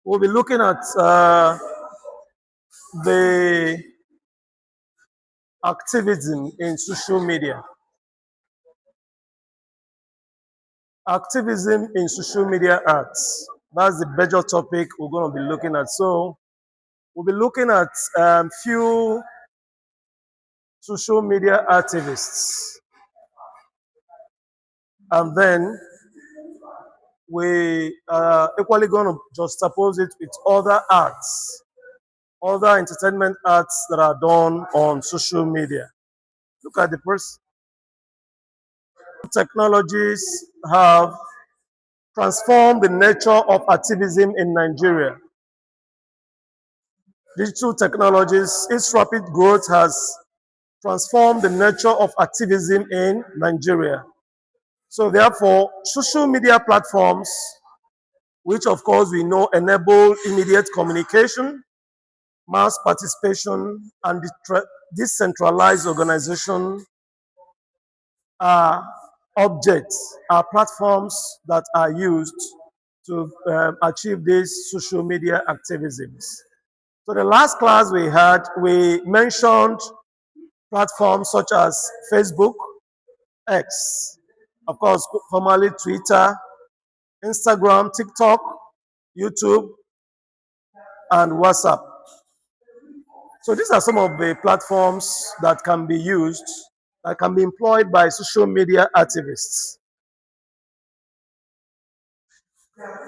We'll be looking at the activism in social media. Activism in social media acts. That's the major topic we're going to be looking at. So we'll be looking at few social media activists. And then we are equally going to juxtapose it with other arts, other entertainment arts that are done on social media. Look at the person. Technologies have transformed the nature of activism in Nigeria. Digital technologies, its rapid growth has transformed the nature of activism in Nigeria. So therefore, social media platforms, which of course we know enable immediate communication, mass participation, and decentralized organization, are objects, are platforms that are used to achieve these social media activisms. So the last class we had, we mentioned platforms such as Facebook, X, of course, formerly Twitter, Instagram, TikTok, YouTube, and WhatsApp. So these are some of the platforms that can be used, that can be employed by social media activists.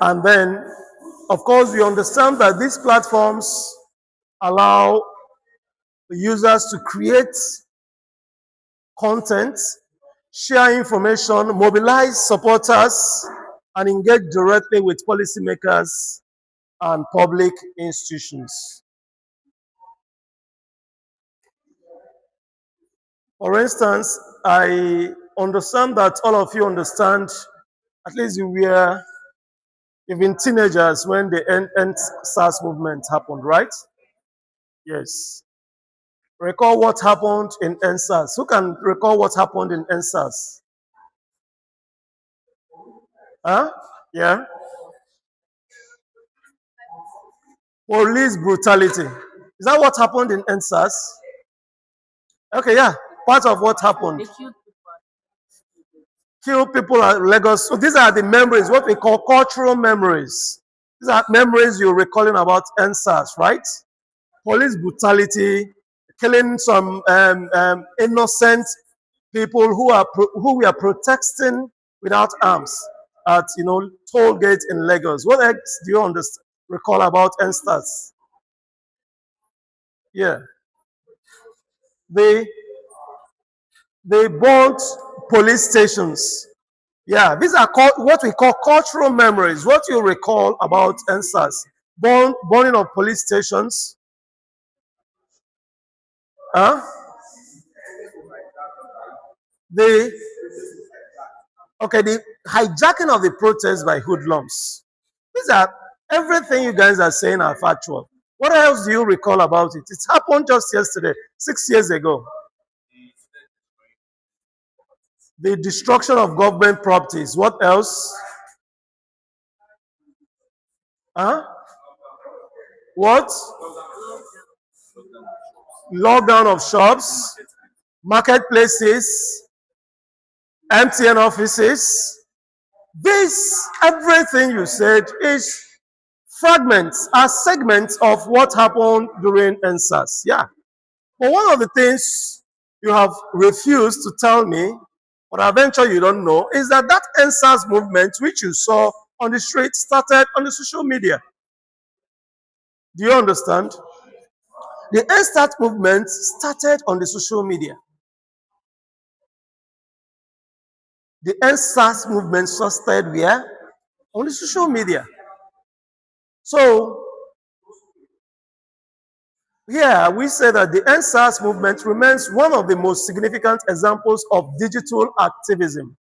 And then, of course, we understand that these platforms allow users to create content, share information, mobilize supporters, and engage directly with policymakers and public institutions. For instance, I understand that all of you understand, at least you were even teenagers when the end-SARS movement happened, right? Yes. Recall what happened in end-SARS. Who can recall what happened in end-SARS? Huh? Yeah? Police brutality. Is that what happened in end-SARS? Okay, yeah. Part of what happened. Kill people at Lagos. So these are the memories, what we call cultural memories. These are memories you're recalling about end-SARS, right? Police brutality, killing some innocent people who we are protesting without arms at toll gates in Lagos. What else do you recall about end-SARS? Yeah, they burnt police stations. Yeah, these are what we call cultural memories. What you recall about end-SARS? Burning of police stations. Huh? The hijacking of the protest by hoodlums. These are everything you guys are saying are factual. What else do you recall about it? It happened just yesterday, 6 years ago. The destruction of government properties. What else? Huh? What? Lockdown of shops, marketplaces, MTN offices. This, everything you said is fragments, are segments of what happened during end-SARS. Yeah. But one of the things you have refused to tell me, but eventually you don't know, is that end-SARS movement, which you saw on the street, started on the social media. Do you understand? The end-SARS movement started on the social media. The end-SARS movement started where? On the social media. So, yeah, we say that the end-SARS movement remains one of the most significant examples of digital activism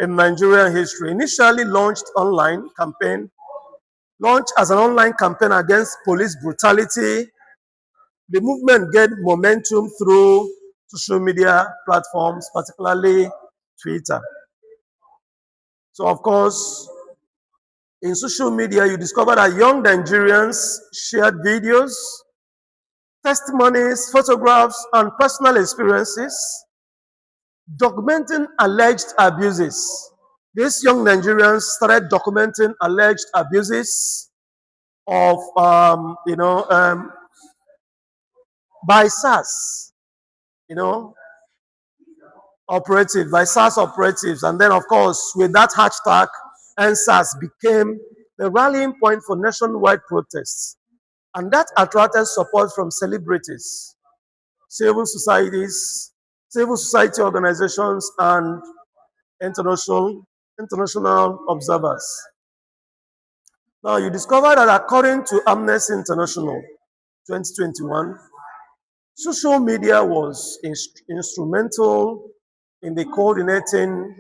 in Nigerian history. Initially launched as an online campaign against police brutality, the movement gained momentum through social media platforms, particularly Twitter. So, of course, In social media, you discover that young Nigerians shared videos, testimonies, photographs, and personal experiences documenting alleged abuses. These young Nigerians started documenting alleged abuses of, by SARS, by SARS operatives. And then, of course, with that hashtag, NSAS became the rallying point for nationwide protests. And that attracted support from celebrities, civil societies, civil society organizations, and international observers. Now, you discover that according to Amnesty International 2021, social media was instrumental in the coordinating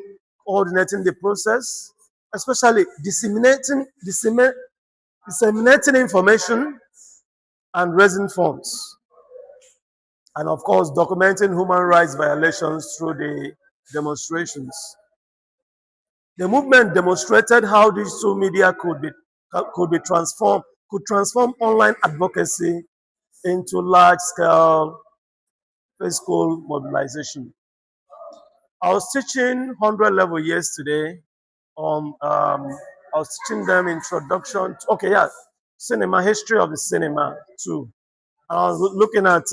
the process, especially disseminating information and raising funds, and of course documenting human rights violations through the demonstrations. The movement demonstrated how digital media could transform online advocacy into large-scale physical mobilization. I was teaching 100 level yesterday. I was teaching them introduction. Cinema, history of the cinema too. I was looking at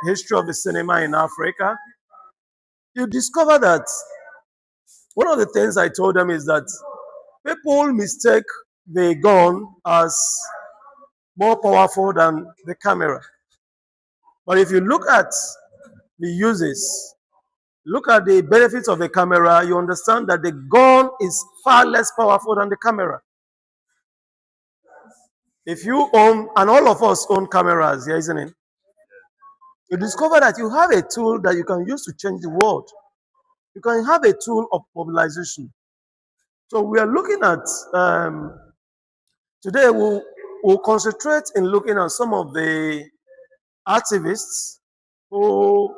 history of the cinema in Africa. You discover that one of the things I told them is that people mistake the gun as more powerful than the camera. But if you look at the uses, look at the benefits of the camera, you understand that the gun is far less powerful than the camera. If you own, and all of us own cameras, yeah, isn't it? You discover that you have a tool that you can use to change the world. You can have a tool of mobilization. So we are looking at, today we'll concentrate in looking at some of the activists who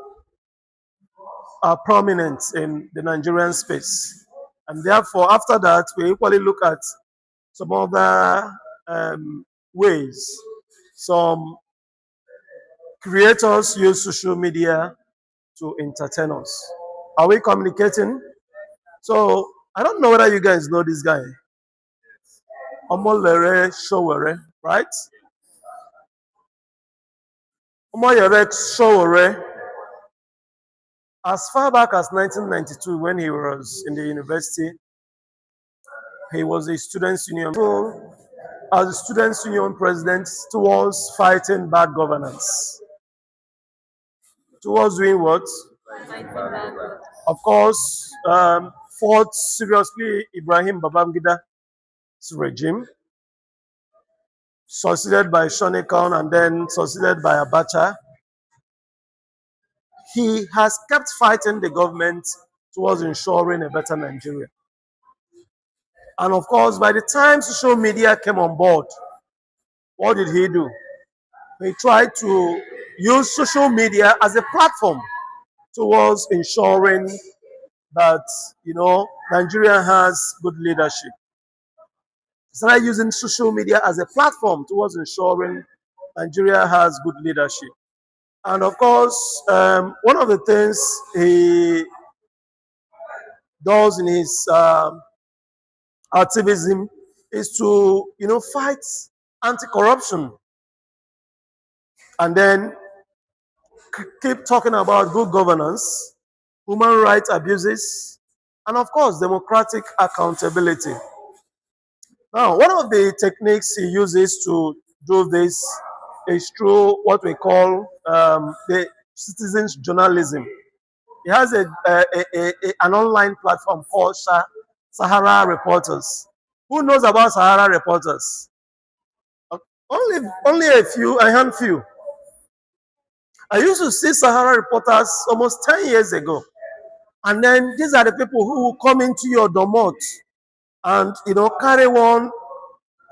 are prominent in the Nigerian space. And therefore, after that, we equally look at some other ways. Some creators use social media to entertain us. Are we communicating? So, I don't know whether you guys know this guy. Omolere Showere, right? Omolere Showere, as far back as 1992, when he was in the university, he was a students' union. As a students' union president, towards fighting bad governance. Towards doing what? Of course, fought seriously Ibrahim Babangida's regime, succeeded by Shoni Khan and then succeeded by Abacha. He has kept fighting the government towards ensuring a better Nigeria. And of course, by the time social media came on board, what did he do? He tried to use social media as a platform towards ensuring that, Nigeria has good leadership. He started using social media as a platform towards ensuring Nigeria has good leadership. And of course, one of the things he does in his activism is to, fight anti-corruption, and then keep talking about good governance, human rights abuses, and of course, democratic accountability. Now, one of the techniques he uses to do this is through what we call the citizens journalism. He has an online platform called Sahara Reporters. Who knows about Sahara Reporters? Only a handful. I used to see Sahara Reporters almost 10 years ago. And then these are the people who will come into your domot and, carry one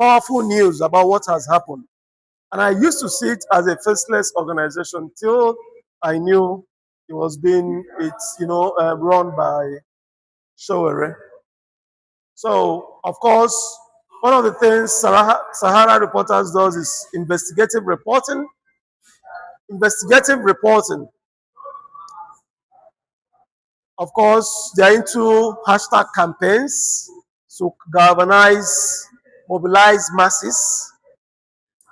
powerful news about what has happened. And I used to see it as a faceless organization till I knew it's run by Showere. So, of course, One of the things Sahara Reporters does is investigative reporting. Investigative reporting. Of course, they are into hashtag campaigns to galvanize, mobilize masses,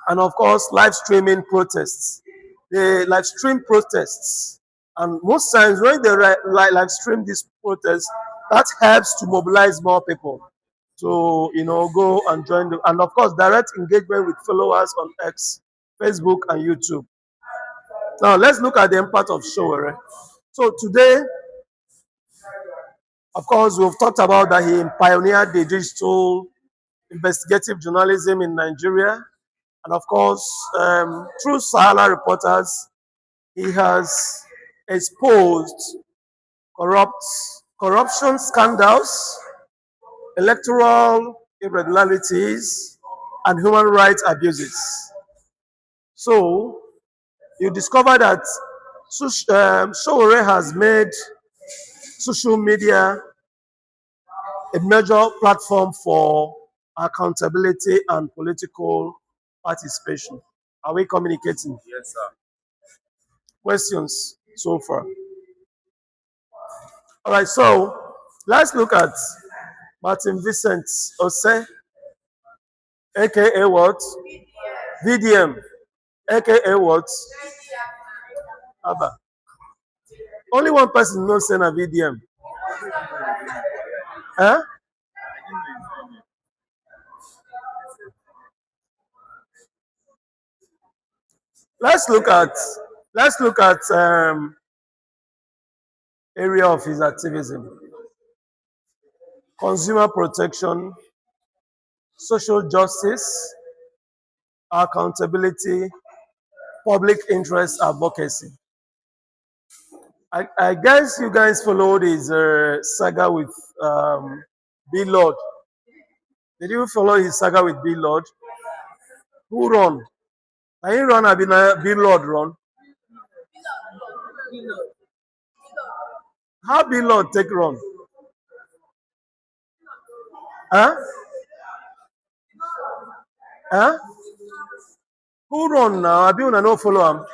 and of course, live streaming protests. They live stream protests, and most times when they live stream these protests, that helps to mobilize more people to go and join them, and of course, direct engagement with followers on X, Facebook, and YouTube. Now, let's look at the impact of Sowore. So today, of course, we've talked about that he pioneered the digital investigative journalism in Nigeria. And of course, through Sahara Reporters, he has exposed corruption scandals, electoral irregularities, and human rights abuses. So, you discover that Sowore has made social media a major platform for accountability and political participation. Are we communicating? Yes, sir. Questions so far? All right, so let's look at Martin Vincent Ose, aka what? VDM, aka what? Abba. Only one person knows saying a VDM. Huh? Let's look at area of his activism: consumer protection, social justice, accountability, public interest advocacy. I guess you guys followed his saga with B Lord. Did you follow his saga with B Lord? Who run? I ain't run. I've been B Lord run. How B Lord take run? Huh? Huh? Who run now? I be una no follow him.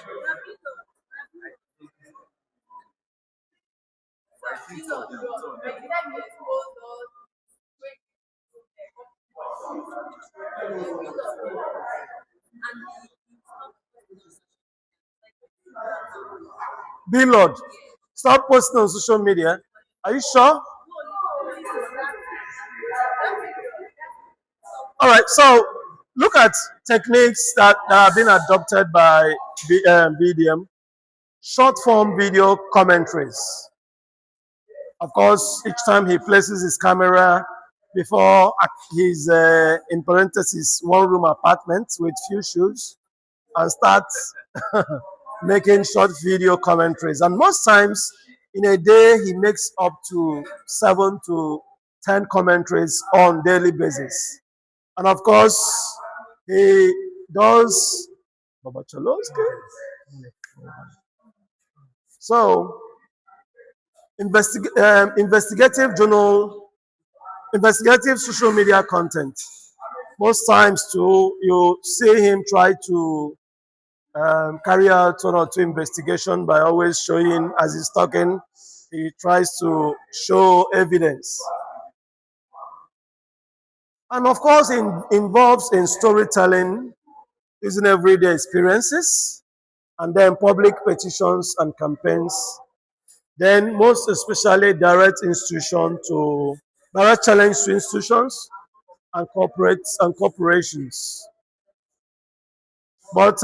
B Lord, stop posting on social media. Are you sure? All right. So look at techniques that have been adopted by BDM. Short form video commentaries. Of course, each time he places his camera before his, in parentheses, one-room apartment with few shoes, and starts making short video commentaries. And most times in a day, he makes up to 7 to 10 commentaries on daily basis. And of course, he does. So, investigative social media content. Most times, too, you see him try to carry out one or two investigation by always showing, as he's talking, he tries to show evidence. And of course, it involves in storytelling, using everyday experiences, and then public petitions and campaigns. Then, most especially, direct challenge to institutions and corporates and corporations. But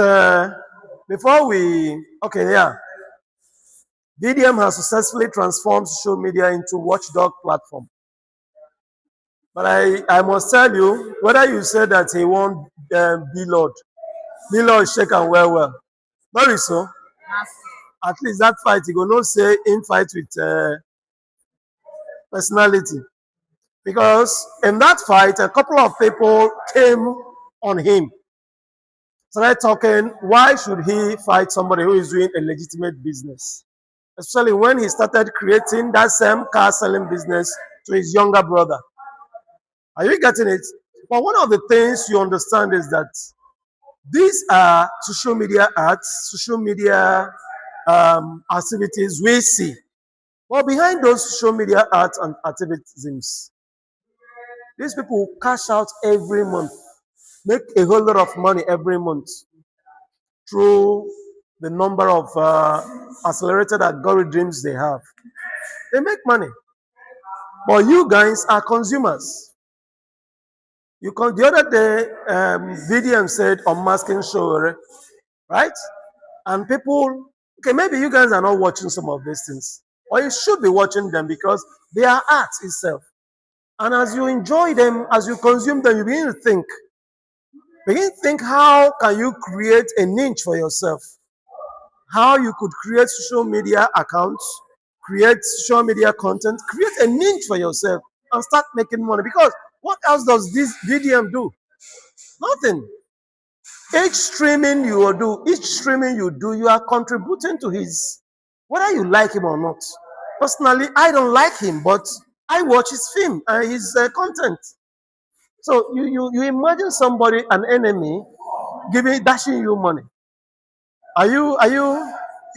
VDM has successfully transformed social media into watchdog platform. But I must tell you, whether you say that he won B-Lord shake and well. Not really so. At least that fight, he go not say in fight with personality. Because in that fight, a couple of people came on him. Started talking, why should he fight somebody who is doing a legitimate business? Especially when he started creating that same car selling business to his younger brother. Are you getting it? But one of the things you understand is that these are social media arts, social media activities we see. But behind those social media arts and activisms, these people cash out every month, make a whole lot of money every month through the number of accelerated algorithms they have. They make money. But you guys are consumers. The other day, VDM said unmasking show, right? And people, okay, maybe you guys are not watching some of these things, or you should be watching them because they are art itself. And as you enjoy them, as you consume them, you begin to think. Begin to think, how can you create a niche for yourself? How you could create social media accounts, create social media content, create a niche for yourself, and start making money. Because what else does this VDM do? Nothing. Each streaming you do, you are contributing to his, whether you like him or not. Personally, I don't like him, but I watch his film and his content. So you imagine somebody, an enemy, dashing you money. You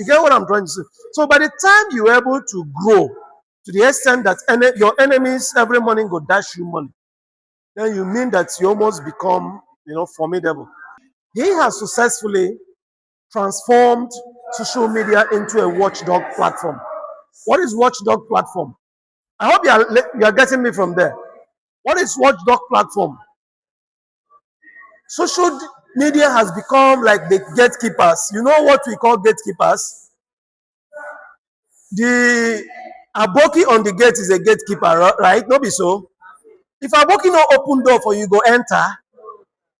get what I'm trying to say? So by the time you're able to grow to the extent that your enemies every morning go dash you money, then you mean that you almost become, formidable. He has successfully transformed social media into a watchdog platform. What is watchdog platform? I hope you are getting me from there. What is watchdog platform? Social media has become like the gatekeepers. You know what we call gatekeepers? The aboki on the gate is a gatekeeper, right? No be so. If aboki no open door for you, go enter.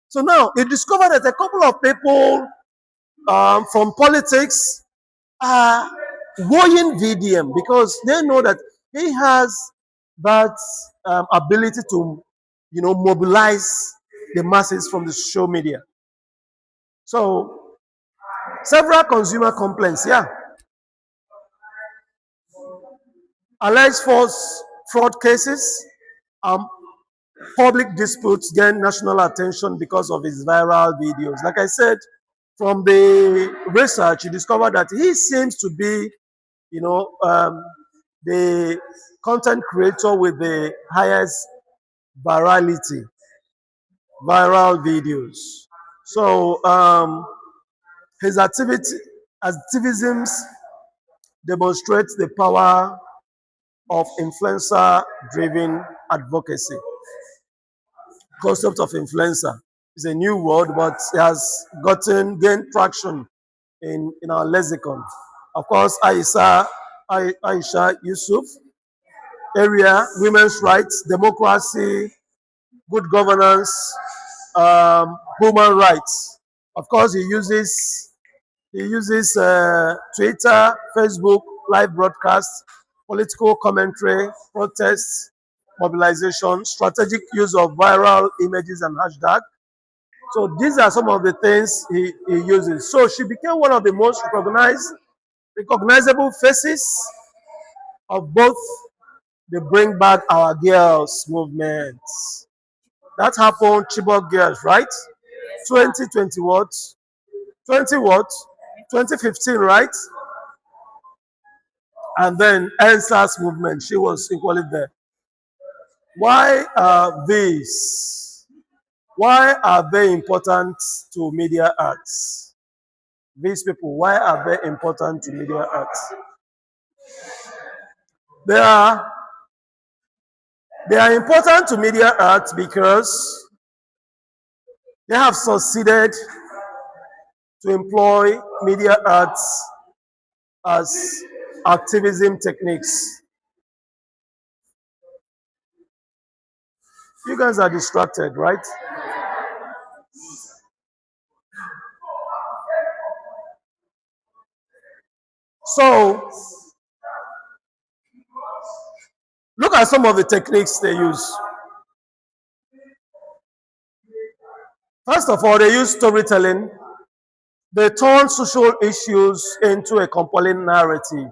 So now they discovered that a couple of people from politics are worrying VDM because they know that he has that ability to, mobilize the masses from the social media. So several consumer complaints, alleged false fraud cases, public disputes gain national attention because of his viral videos. Like I said, from the research, you discovered that he seems to be, the content creator with the highest virality, viral videos. So his activisms demonstrates the power of influencer-driven advocacy. Concept of influencer is a new word, but it has gained traction in our lexicon. Of course, Aisha Yusuf, area, women's rights, democracy, good governance, human rights. Of course, he uses Twitter, Facebook, live broadcasts, political commentary, protests, mobilization, strategic use of viral images and hashtag. So these are some of the things he uses. So she became one of the most recognizable faces of both the Bring Back Our Girls movement. That happened, Chibok Girls, right? 2020 what? 20 what? 2015, right? And then NSAS movement, she was equally there. Why are these? Why are they important to media arts? These people, why are they important to media arts? They are important to media arts because they have succeeded to employ media arts as activism techniques. You guys are distracted, right? So, look at some of the techniques they use. First of all, they use storytelling. They turn social issues into a compelling narrative.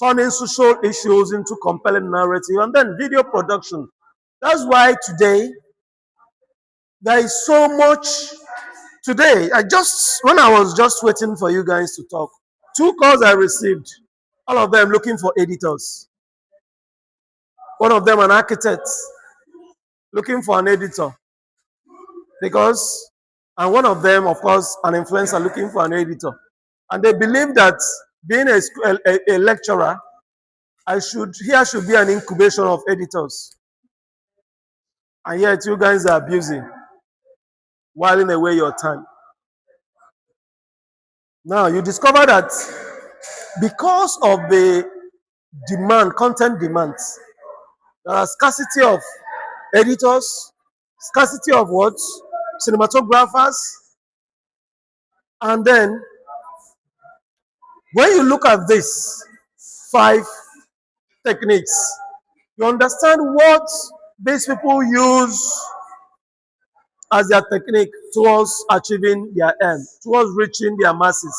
Turning social issues into compelling narrative. And then video production. That's why today there is so much. Today, when I was just waiting for you guys to talk, 2 calls I received, all of them looking for editors. One of them an architect looking for an editor. And one of them, of course, an influencer looking for an editor. And they believe that being a lecturer, here should be an incubation of editors. And yet you guys are abusing, whiling away your time. Now you discover that because of the content demands, there are scarcity of editors, scarcity of what? Cinematographers. And then when you look at these 5 techniques, you understand what these people use as their technique towards achieving their end, towards reaching their masses.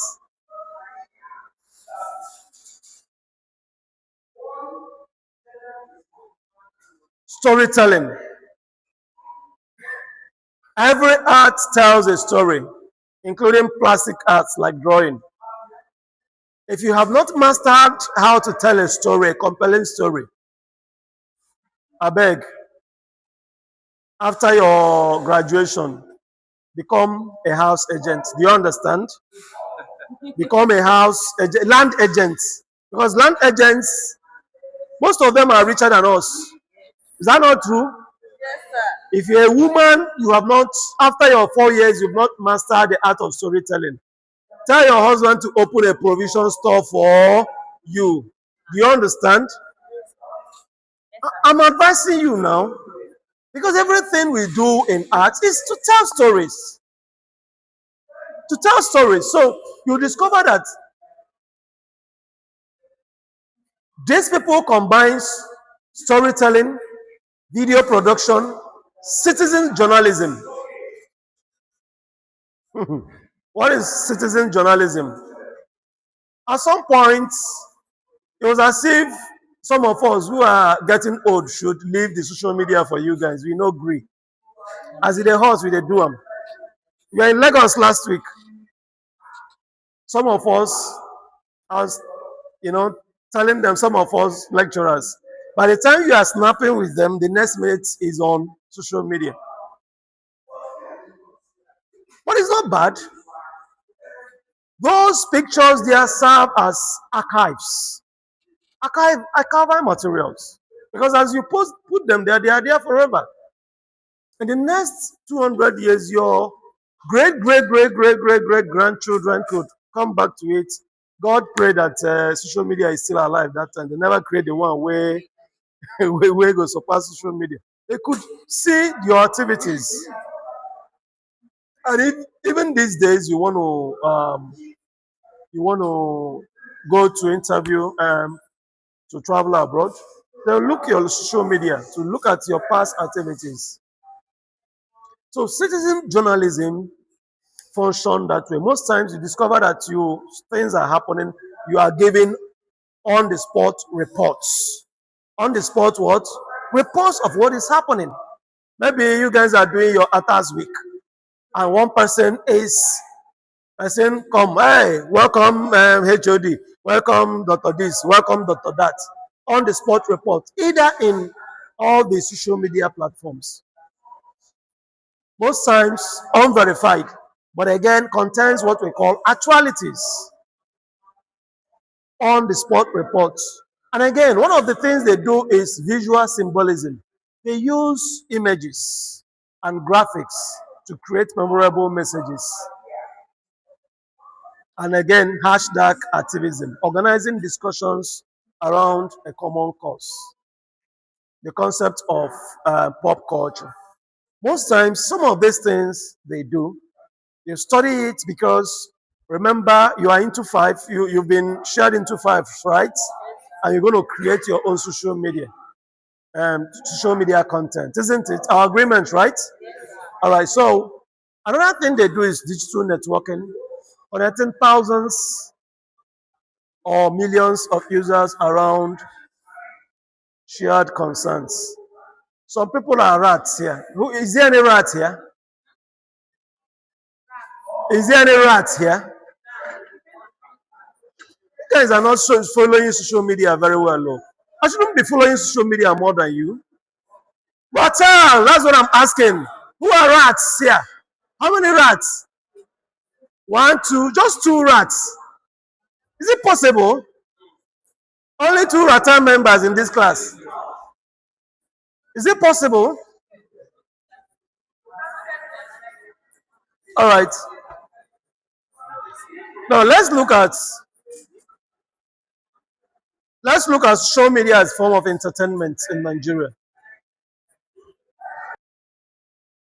Storytelling. Every art tells a story, including plastic arts like drawing. If you have not mastered how to tell a story, a compelling story, I beg, after your graduation, become a house agent. Do you understand? Become a land agent. Because land agents, most of them are richer than us. Is that not true? Yes, sir. If you're a woman, you have not, after your 4 years, you've not mastered the art of storytelling. Tell your husband to open a provision store for you. Do you understand? Yes, I'm advising you now, because everything we do in art is to tell stories. To tell stories. So you discover that these people combine storytelling, video production, citizen journalism. What is citizen journalism? At some point, it was as if some of us who are getting old should leave the social media for you guys. We no agree. As in the house, we dey do them. We were in Lagos last week. Some of us, I was, telling them, some of us lecturers, by the time you are snapping with them, the next minute is on social media. But it's not bad. Those pictures there serve as archives, archival materials. Because as you put them there, they are there forever. In the next 200 years, your great grandchildren could come back to it. God pray that social media is still alive that time. They never create the one where we go surpass social media. They could see your activities. And even these days, you want to go to interview, to travel abroad, they'll look your social media to look at your past activities. So citizen journalism function that way. Most times you discover that things are happening, you are giving on the spot reports. On the spot what? Reports of what is happening. Maybe you guys are doing your ATAS week, and one person is saying, come, hey, welcome HOD, welcome Dr. This, welcome Dr. That. On the spot report, either in all the social media platforms. Most times unverified, but again contains what we call actualities. On the spot reports. And again, one of the things they do is visual symbolism. They use images and graphics to create memorable messages. And again, hashtag activism, organizing discussions around a common cause. The concept of pop culture. Most times, some of these things they do, you study it because, remember, you are into 5, you've been shared into 5, right? And you're going to create your own social media content, isn't it? Our agreement, right? All right, so another thing they do is digital networking, connecting thousands or millions of users around shared concerns. Some people are rats here. Who is there any rat here? Is there any rat here? You guys are not following social media very well, though. I shouldn't be following social media more than you. But that's what I'm asking. Who are rats here? How many rats? One, two, just two rats. Is it possible? Only two Ratan members in this class. Is it possible? All right. Now let's look at social media as a form of entertainment in Nigeria.